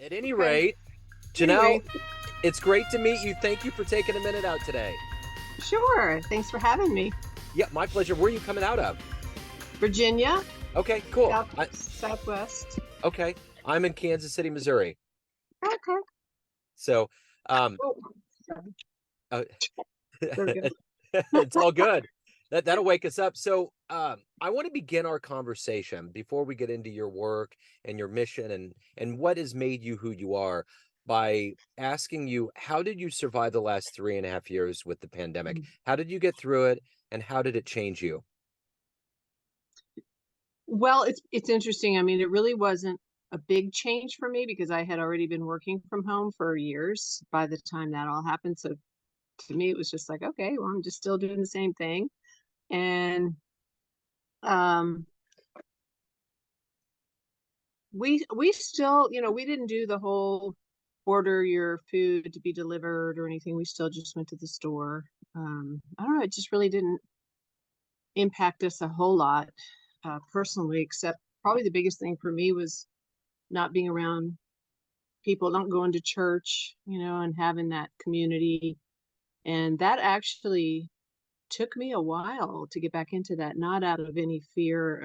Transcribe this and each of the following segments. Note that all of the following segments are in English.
At any Okay. rate, Janelle, Anyway, it's great to meet you. Thank you for taking a minute out today. sure. Thanks for having me. Yeah, my pleasure. Where are you coming out of? Virginia, Okay, cool. Southwest. Okay, I'm in Kansas City, Missouri. Okay. So, um, Oh, sorry. uh, There we go. it's all good. That'll wake us up. So, I want to begin our conversation before we get into your work and your mission and what has made you who you are by asking you, how did you survive the last 3.5 years with the pandemic? How did you get through it, and how did it change you? Well, it's interesting. I mean, it really wasn't a big change for me because I had already been working from home for years by the time that all happened. So to me, it was just like, okay, well, I'm just still doing the same thing. And um, we still, we didn't do the whole order your food to be delivered or anything. We still just went to the store. I don't know, it just really didn't impact us a whole lot personally, except probably the biggest thing for me was not being around people, not going to church, and having that community. And that actually took me a while to get back into that, not out of any fear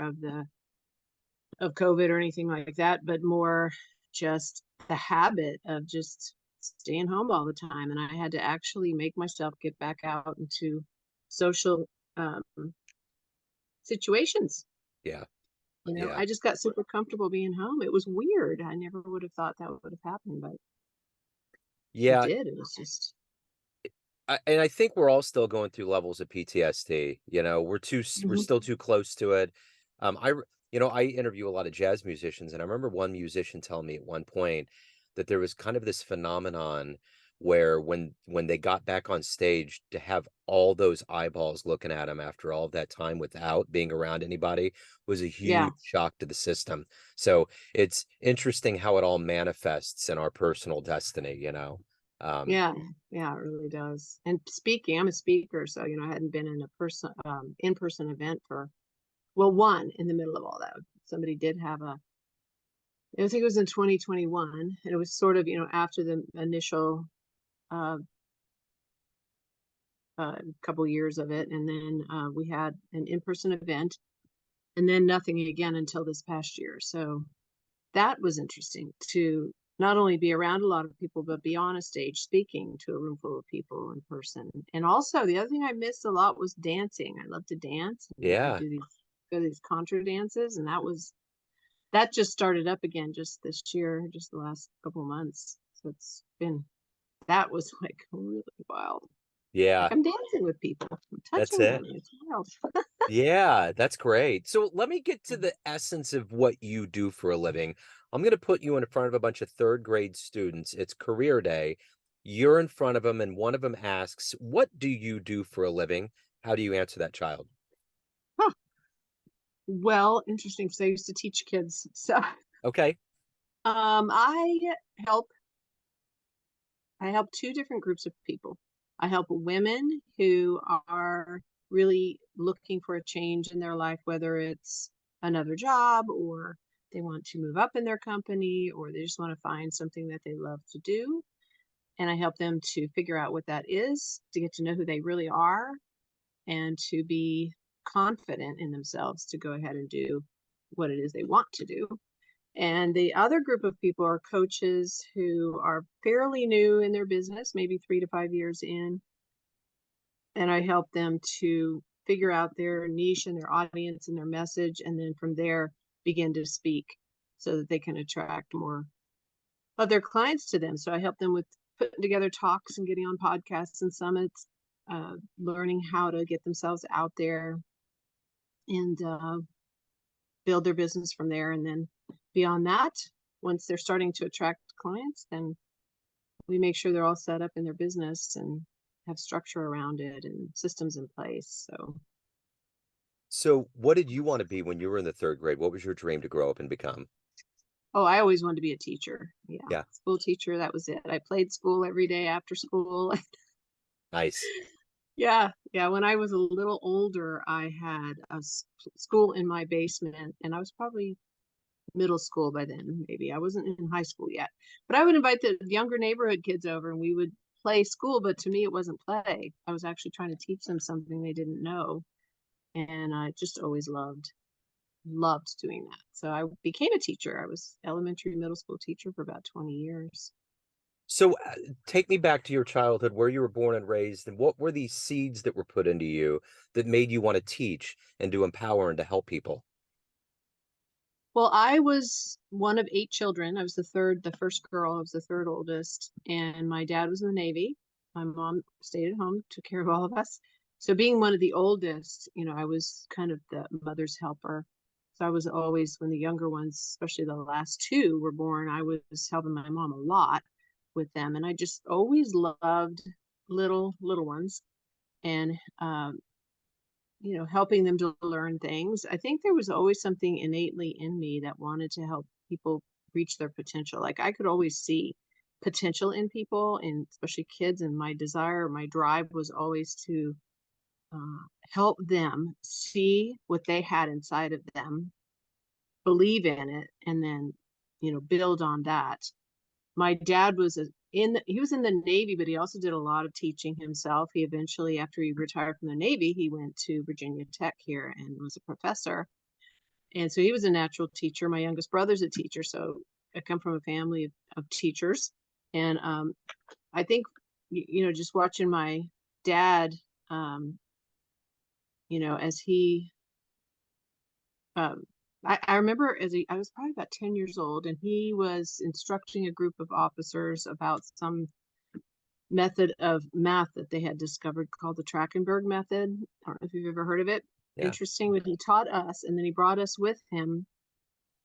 of COVID or anything like that, but more just the habit of just staying home all the time. And I had to actually make myself get back out into social um, situations. Yeah, yeah, I just got super comfortable being home. It was weird. I never would have thought that would have happened, but it yeah. did. It was just, And I think we're all still going through levels of PTSD. We're mhm. still too close to it. I interview a lot of jazz musicians, and I remember one musician telling me at one point that there was kind of this phenomenon where when they got back on stage, to have all those eyeballs looking at them after all of that time without being around anybody was a Yeah, huge shock to the system. So it's interesting how it all manifests in our personal destiny. Um, yeah, yeah, it really does. And speaking, I'm a speaker, so I hadn't been in a in-person event for, well, one in the middle of all that. Somebody did have I think it was in 2021, and it was sort of, after the initial uh, couple years of it, and then we had an in-person event, and then nothing again until this past year. So that was interesting to not only be around a lot of people, but be on a stage speaking to a room full of people in person. And also, the other thing I missed a lot was dancing. I love to dance, and I yeah. do these contra dances, and that just started up again just this year, just the last couple of months. So that was like really wild. Like Yeah, I'm dancing with people, I'm that's touching it. them. It's wild. Yeah, that's great. So let me get to the essence of what you do for a living. I'm going to put you in front of a bunch of third grade students. It's career day. You're in front of them, and one of them asks, "What do you do for a living?" How do you answer that child? Huh. Well, interesting because I used to teach kids. So Okay. I help I help two different groups of people. I help women who are really looking for a change in their life, whether it's another job or they want to move up in their company or they just want to find something that they love to do. And I help them to figure out what that is, to get to know who they really are, and to be confident in themselves to go ahead and do what it is they want to do. And the other group of people are coaches who are fairly new in their business, maybe 3 to 5 years in. And I help them to figure out their niche and their audience and their message. And then from there, begin to speak so that they can attract more of their clients to them. So I help them with putting together talks and getting on podcasts and summits, learning how to get themselves out there and build their business from there. And then beyond that, once they're starting to attract clients, then we make sure they're all set up in their business and have structure around it and systems in place. So, So what did you want to be when you were in the third grade? What was your dream to grow up and become? oh, I always wanted to be a teacher. Yeah, Yeah, school teacher. That was it. I played school every day after school. nice. Yeah, yeah. When I was a little older, I had a school in my basement, and I was probably middle school by then, maybe. I wasn't in high school yet. But I would invite the younger neighborhood kids over and we would play school, but to me it wasn't play. I was actually trying to teach them something they didn't know. And I just always loved doing that. So I became a teacher. I was elementary, middle school teacher for about 20 years. So take me back to your childhood, where you were born and raised, and what were these seeds that were put into you that made you want to teach and to empower and to help people? Well, I was one of 8 children. I was the first girl. I was the third oldest. And my dad was in the Navy. My mom stayed at home, took care of all of us. So being one of the oldest, I was kind of the mother's helper. So I was always, when the younger ones, especially the last two were born, I was helping my mom a lot with them. And I just always loved little ones. And helping them to learn things. I think there was always something innately in me that wanted to help people reach their potential. Like I could always see potential in people, and especially kids. And my desire, my drive was always to help them see what they had inside of them, believe in it, and then, build on that. My dad was he was in the Navy, but he also did a lot of teaching himself. He eventually, after he retired from the Navy, he went to Virginia Tech here and was a professor. And so he was a natural teacher. My youngest brother's a teacher, so I come from a family of teachers. And I think, just watching my dad, um, as he um, I remember I was probably about 10 years old, and he was instructing a group of officers about some method of math that they had discovered called the Trachtenberg method. I don't know if you've ever heard of it. Yeah. Interesting, but he taught us, and then he brought us with him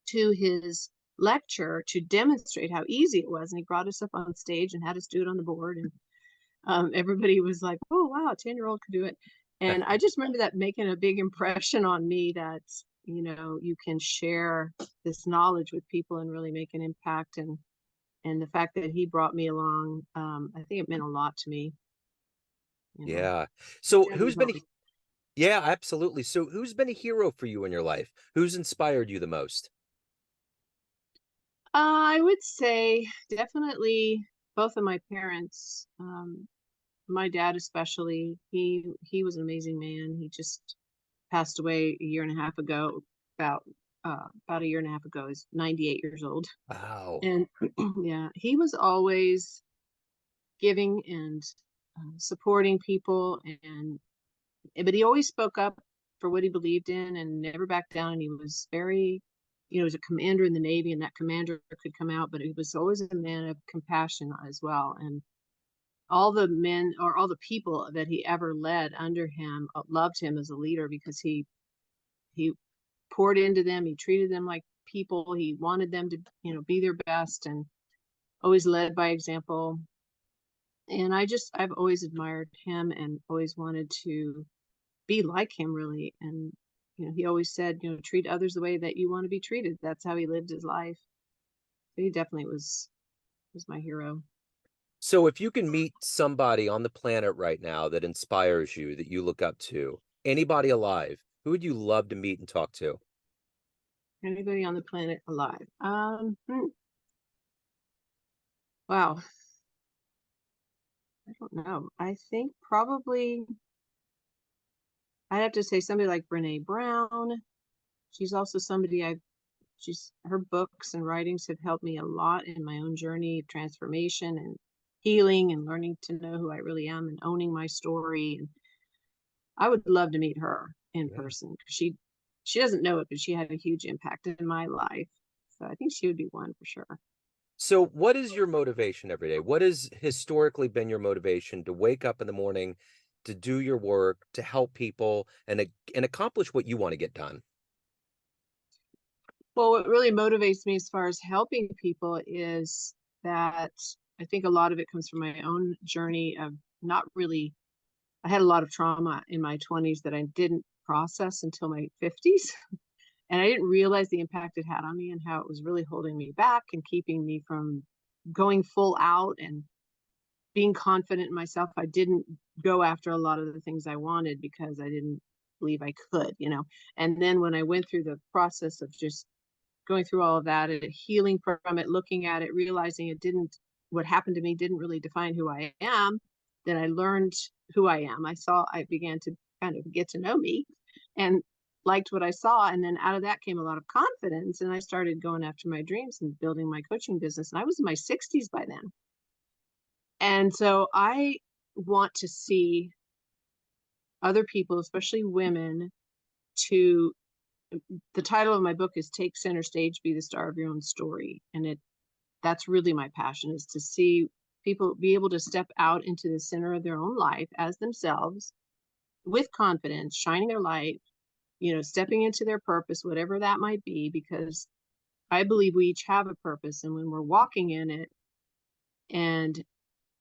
to his lecture to demonstrate how easy it was. And he brought us up on stage and had us do it on the board. And everybody was like, oh, wow, a 10-year-old could do it. And I just remember that making a big impression on me that, you can share this knowledge with people and really make an impact. And the fact that he brought me along, I think it meant a lot to me. Yeah. So Definitely helped me. yeah, absolutely. So who's been a hero for you in your life? Who's inspired you the most? I would say definitely both of my parents. My dad especially. He was an amazing man. He just passed away a year and a half ago. About a year and a half ago. He's 98 years old, Wow. and yeah, he was always giving and supporting people, and but he always spoke up for what he believed in and never backed down. And he was very, he was a commander in the Navy, and that commander could come out, but he was always a man of compassion as well. And all the men or all the people that he ever led under him loved him as a leader because he poured into them. He treated them like people. He wanted them to, be their best, and always led by example. And I've always admired him and always wanted to be like him, really. And he always said, treat others the way that you want to be treated. That's how he lived his life. So he definitely was my hero. So if you can meet somebody on the planet right now that inspires you, that you look up to, anybody alive, who would you love to meet and talk to? Anybody on the planet alive? Wow, I don't know. I think probably I'd have to say somebody like Brene Brown. She's also somebody she's her books and writings have helped me a lot in my own journey of transformation and healing and learning to know who I really am and owning my story. And I would love to meet her in Yeah. person. She doesn't know it, but she had a huge impact in my life. So I think she would be one for sure. So what is your motivation every day? What has historically been your motivation to wake up in the morning, to do your work, to help people and accomplish what you want to get done? Well, what really motivates me as far as helping people is that I think a lot of it comes from my own journey of not really, I had a lot of trauma in my 20s that I didn't process until my 50s. And I didn't realize the impact it had on me and how it was really holding me back and keeping me from going full out and being confident in myself. I didn't go after a lot of the things I wanted because I didn't believe I could. And then when I went through the process of just going through all of that and healing from it, looking at it, realizing what happened to me didn't really define who I am. Then I learned who I am. I began to kind of get to know me and liked what I saw. And then out of that came a lot of confidence. And I started going after my dreams and building my coaching business. And I was in my 60s by then. And so I want to see other people, especially women, to the title of my book is Take Center Stage, Be the Star of Your Own Story. And that's really my passion, is to see people be able to step out into the center of their own life as themselves with confidence, shining their light, stepping into their purpose, whatever that might be, because I believe we each have a purpose. And when we're walking in it and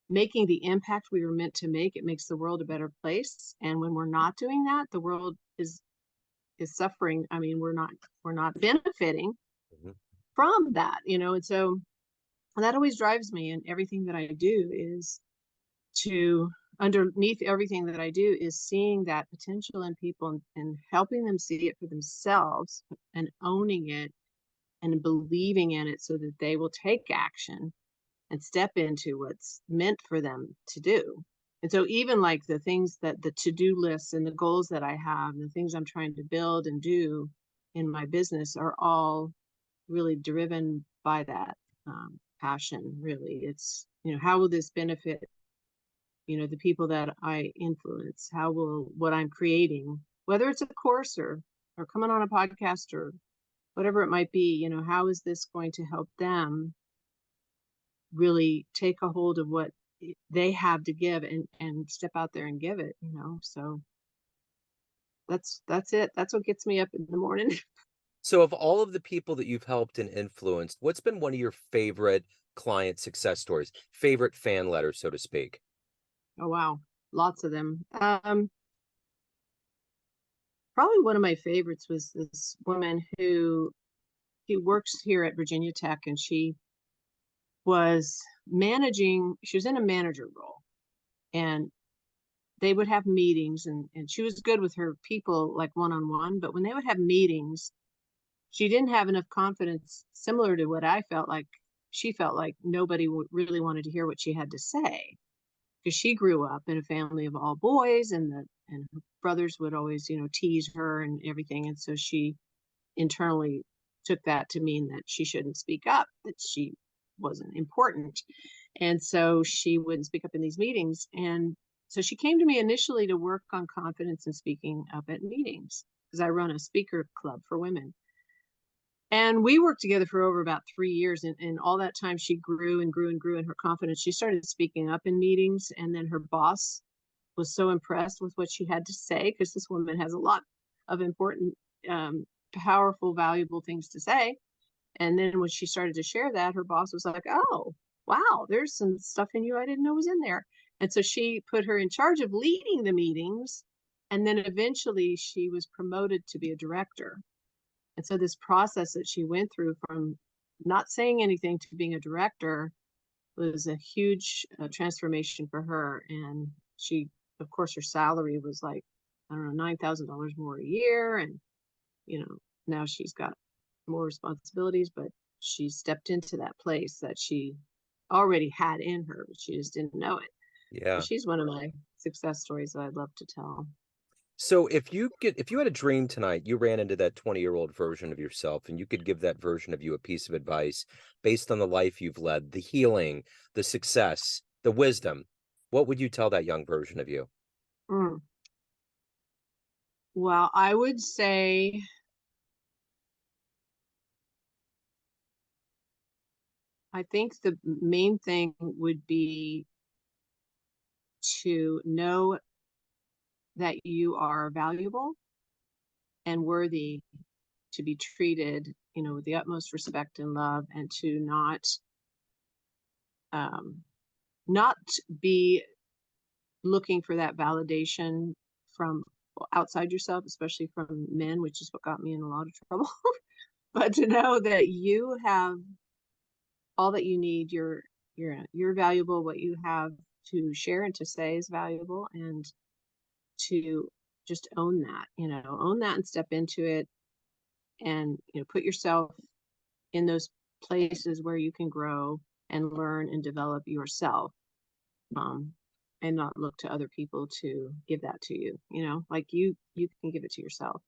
making the impact we were meant to make, it makes the world a better place. And when we're not doing that, the world is suffering. I mean, we're not benefiting from that, and so that always drives me. And everything that I do is underneath everything that I do is seeing that potential in people and helping them see it for themselves and owning it and believing in it so that they will take action and step into what's meant for them to do. And so even like the things that the to-do lists and the goals that I have, the things I'm trying to build and do in my business are all really driven by that passion. Really, it's, how will this benefit, the people that I influence? How will what I'm creating, whether it's a course or coming on a podcast or whatever it might be, how is this going to help them really take a hold of what they have to give and step out there and give it, so that's it. That's what gets me up in the morning. So of all of the people that you've helped and influenced, what's been one of your favorite client success stories, favorite fan letters, so to speak? Oh wow, lots of them. Probably one of my favorites was this woman who works here at Virginia Tech, and she was she was in a manager role, and they would have meetings, and she was good with her people, like one-on-one, but when they would have meetings, she didn't have enough confidence, similar to what I felt like. She felt like nobody really wanted to hear what she had to say, because she grew up in a family of all boys, and her brothers would always, tease her and everything. And so she internally took that to mean that she shouldn't speak up, that she wasn't important. And so she wouldn't speak up in these meetings. And so she came to me initially to work on confidence and speaking up at meetings, because I run a speaker club for women. And we worked together for over about 3 years. And all that time she grew and grew and grew in her confidence. She started speaking up in meetings. And then her boss was so impressed with what she had to say, because this woman has a lot of important, powerful, valuable things to say. And then when she started to share that, her boss was like, oh, wow, there's some stuff in you I didn't know was in there. And so she put her in charge of leading the meetings. And then eventually she was promoted to be a director. And so this process that she went through from not saying anything to being a director was a huge transformation for her. And she, of course, her salary was like, I don't know, $9,000 more a year. And, now she's got more responsibilities, but she stepped into that place that she already had in her, but she just didn't know it. So Yeah. she's one of my success stories that I'd love to tell. So if you had a dream tonight, you ran into that 20-year-old version of yourself, and you could give that version of you a piece of advice based on the life you've led, the healing, the success, the wisdom, what would you tell that young version of you? Mm. Well, I would say I think the main thing would be to know that you are valuable and worthy to be treated, with the utmost respect and love, and to um, not be looking for that validation from outside yourself, especially from men, which is what got me in a lot of trouble. But to know that you have all that you need. You're valuable. What you have to share and to say is valuable, and to just own that, own that and step into it, and put yourself in those places where you can grow and learn and develop yourself, um, and not look to other people to give that to you. Like you can give it to yourself.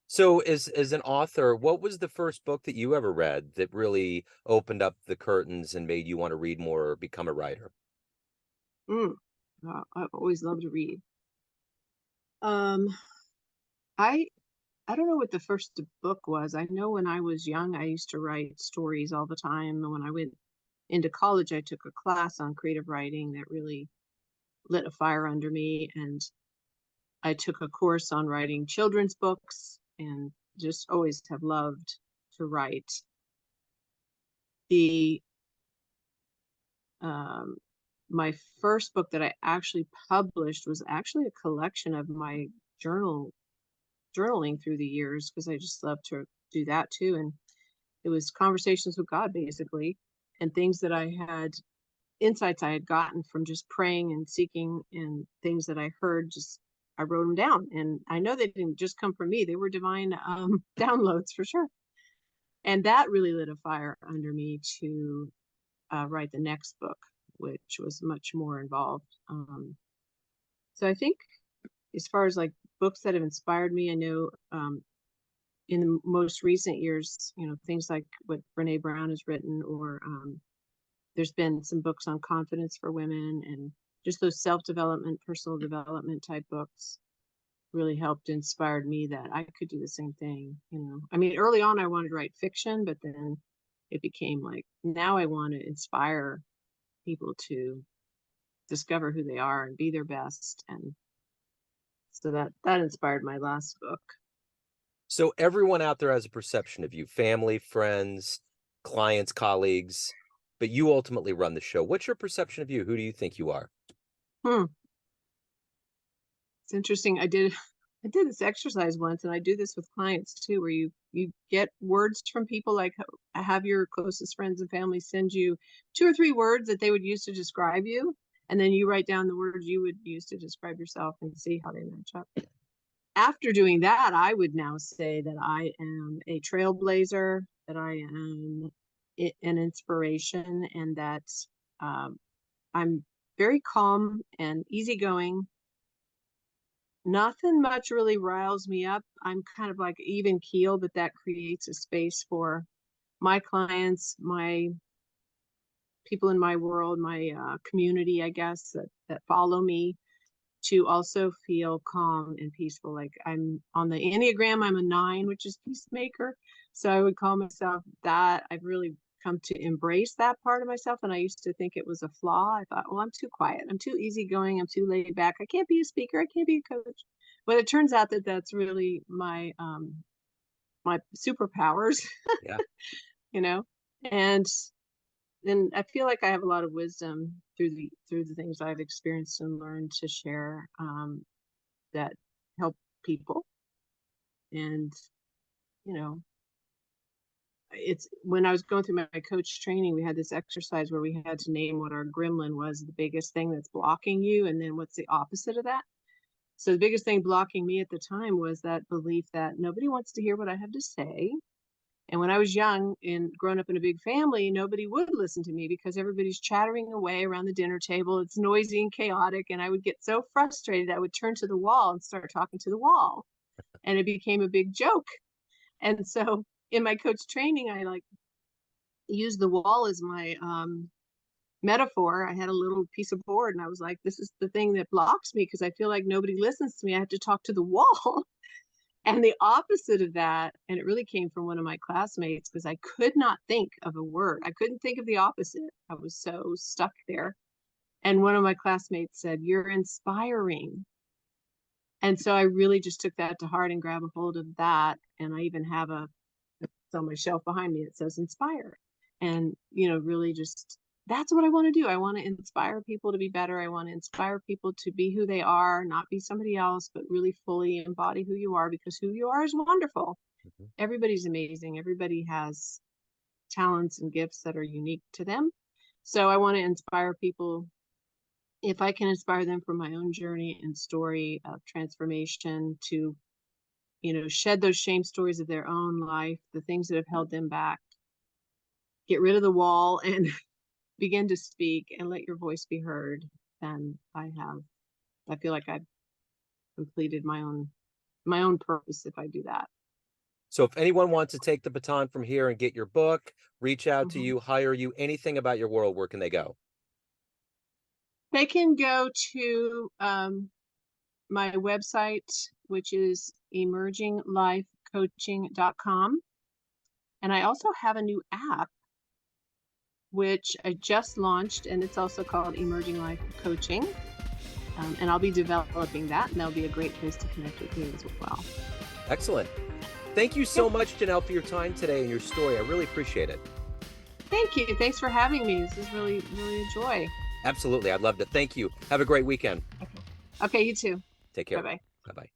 So as an author, what was the first book that you ever read that really opened up the curtains and made you want to read more or become a writer? Mm. I've always loved to read. Um, I I don't know what the first book was. I know when I was young, I used to write stories all the time. And when I went into college, I took a class on creative writing that really lit a fire under me. And I took a course on writing children's books and just always have loved to write. The um, my first book that I actually published was actually a collection of my journaling through the years, because I just love to do that too. And it was conversations with God, basically, and things that I had, insights I had gotten from just praying and seeking, and things that I heard. Just I wrote them down, and I know they didn't just come from me; they were divine downloads for sure. And that really lit a fire under me to write the next book, which was much more involved. So I think, as far as like books that have inspired me, I know in the most recent years, things like what Brene Brown has written, or there's been some books on confidence for women, and just those self-development, personal development type books really helped inspired me that I could do the same thing. I mean, early on I wanted to write fiction, but then it became like, now I want to inspire people to discover who they are and be their best. And so that inspired my last book. So everyone out there has a perception of you, family, friends, clients, colleagues, but you ultimately run the show. What's your perception of you? Who do you think you are? Hmm. It's interesting. I did this exercise once, and I do this with clients too, where you get words from people, like have your closest friends and family send you 2 or 3 words that they would use to describe you, and then you write down the words you would use to describe yourself and see how they match up. After doing that, I would now say that I am a trailblazer, that I am an inspiration, and that um, I'm very calm and easygoing. Nothing much really riles me up. I'm kind of like even keel, but that creates a space for my clients, my people in my world, my community, I guess, that follow me, to also feel calm and peaceful. Like, I'm on the Enneagram, I'm a 9, which is peacemaker. So I would call myself that. I've really come to embrace that part of myself. And I used to think it was a flaw. I thought, well, I'm too quiet. I'm too easygoing. I'm too laid back. I can't be a speaker. I can't be a coach. But it turns out that that's really my superpowers, Yeah. you know. And then I feel like I have a lot of wisdom through the things I've experienced and learned to share, that help people. And you know, it's when I was going through my coach training, we had this exercise where we had to name what our gremlin was, the biggest thing that's blocking you, and then what's the opposite of that. So the biggest thing blocking me at the time was that belief that nobody wants to hear what I have to say. And when I was young and growing up in a big family, nobody would listen to me because everybody's chattering away around the dinner table. It's noisy and chaotic. And I would get so frustrated, I would turn to the wall and start talking to the wall. And it became a big joke. And so in my coach training, I like used the wall as my metaphor. I had a little piece of board, and I was like, this is the thing that blocks me because I feel like nobody listens to me. I have to talk to the wall. And the opposite of that, and it really came from one of my classmates, because I could not think of a word. I couldn't think of the opposite. I was so stuck there. And one of my classmates said, "You're inspiring." And so I really just took that to heart and grabbed a hold of that. And I even have it's on my shelf behind me, it says inspire. And, really just, that's what I want to do. I want to inspire people to be better. I want to inspire people to be who they are, not be somebody else, but really fully embody who you are, because who you are is wonderful. Mhm. Everybody's amazing. Everybody has talents and gifts that are unique to them. So I want to inspire people. If I can inspire them from my own journey and story of transformation, to shed those shame stories of their own life, the things that have held them back, get rid of the wall and begin to speak and let your voice be heard, then I feel like I've completed my own purpose if I do that. So if anyone wants to take the baton from here and get your book, reach out to Mhm. you, hire you, anything about your world, where can they go? They can go to my website, which is emerginglifecoaching.com. And I also have a new app, which I just launched, and it's also called Emerging Life Coaching. And I'll be developing that, and that'll be a great place to connect with me as well. Excellent. Thank you so much, Janelle, for your time today and your story. I really appreciate it. Thank you. Thanks for having me. This is really, really a joy. Absolutely. I'd love to. Thank you. Have a great weekend. Okay, you too. Take care. Bye-bye. Bye-bye.